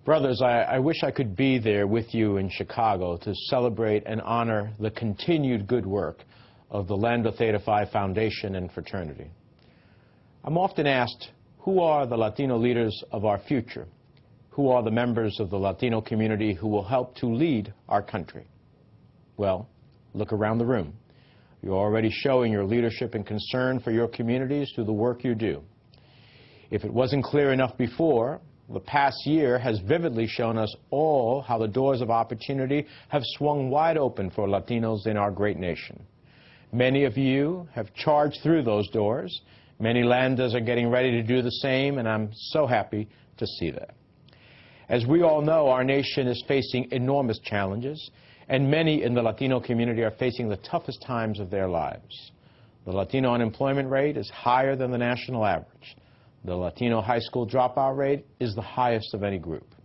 Brothers, I wish I could be there with you in Chicago to celebrate and honor the continued good work of the Lambda Theta Phi Foundation and fraternity. I'm often asked, who are the Latino leaders of our future? Who are the members of the Latino community who will help to lead our country? Well, look around the room. You're already showing your leadership and concern for your communities through the work you do. If it wasn't clear enough before, the past year has vividly shown us all how the doors of opportunity have swung wide open for Latinos in our great nation. Many of you have charged through those doors. Many Lambdas are getting ready to do the same, and I'm so happy to see that. As we all know, our nation is facing enormous challenges, and many in the Latino community are facing the toughest times of their lives. The Latino unemployment rate is higher than the national average. The Latino high school dropout rate is the highest of any group.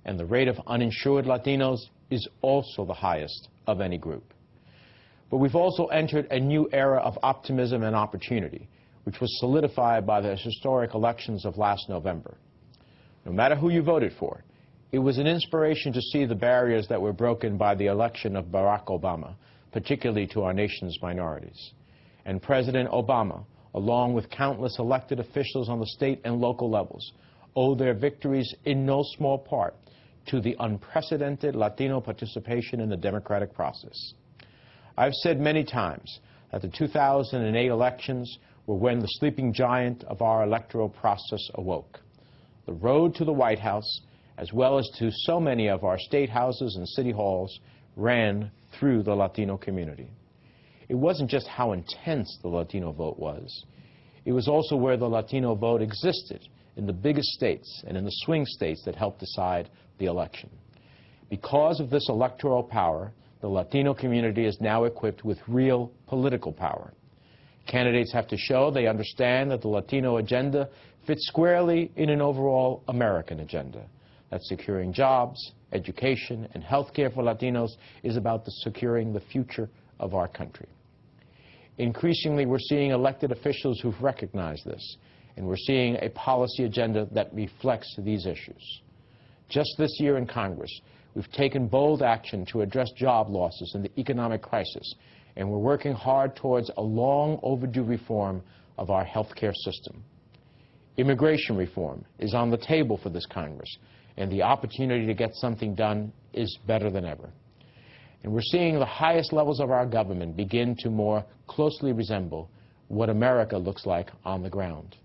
And the rate of uninsured Latinos is also the highest of any group. But we've also entered a new era of optimism and opportunity, which was solidified by the historic elections of last November. No matter who you voted for, it was an inspiration to see the barriers that were broken by the election of Barack Obama, particularly to our nation's minorities. And President Obama, along with countless elected officials on the state and local levels, owe their victories in no small part to the unprecedented Latino participation in the democratic process. I've said many times that the 2008 elections were when the sleeping giant of our electoral process awoke. The road to the White House, as well as to so many of our state houses and city halls, ran through the Latino community. It wasn't just how intense the Latino vote was. It was also where the Latino vote existed, in the biggest states and in the swing states that helped decide the election. Because of this electoral power, the Latino community is now equipped with real political power. Candidates have to show they understand that the Latino agenda fits squarely in an overall American agenda. That securing jobs, education, and health care for Latinos is about securing the future of our country. Increasingly, we're seeing elected officials who've recognized this, and we're seeing a policy agenda that reflects these issues. Just this year in Congress, we've taken bold action to address job losses and the economic crisis, and we're working hard towards a long overdue reform of our health care system. Immigration reform is on the table for this Congress, and the opportunity to get something done is better than ever. And we're seeing the highest levels of our government begin to more closely resemble what America looks like on the ground.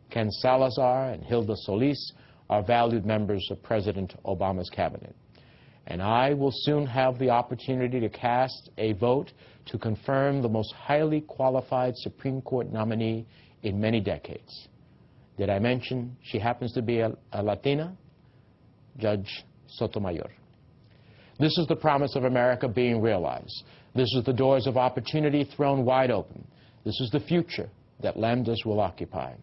Ken Salazar and Hilda Solis are valued members of President Obama's cabinet. And I will soon have the opportunity to cast a vote to confirm the most highly qualified Supreme Court nominee in many decades. Did I mention she happens to be a Latina? Judge Sotomayor. This is the promise of America being realized. This is the doors of opportunity thrown wide open. This is the future that Lambdas will occupy.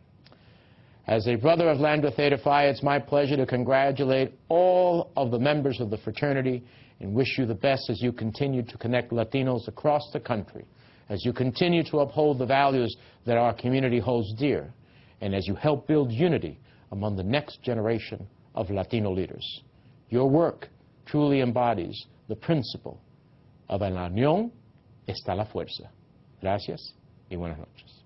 As a brother of Lambda Theta Phi, it's my pleasure to congratulate all of the members of the fraternity and wish you the best as you continue to connect Latinos across the country, as you continue to uphold the values that our community holds dear, and as you help build unity among the next generation of Latino leaders. Your work truly embodies the principle of en la unión está la fuerza. Gracias y buenas noches.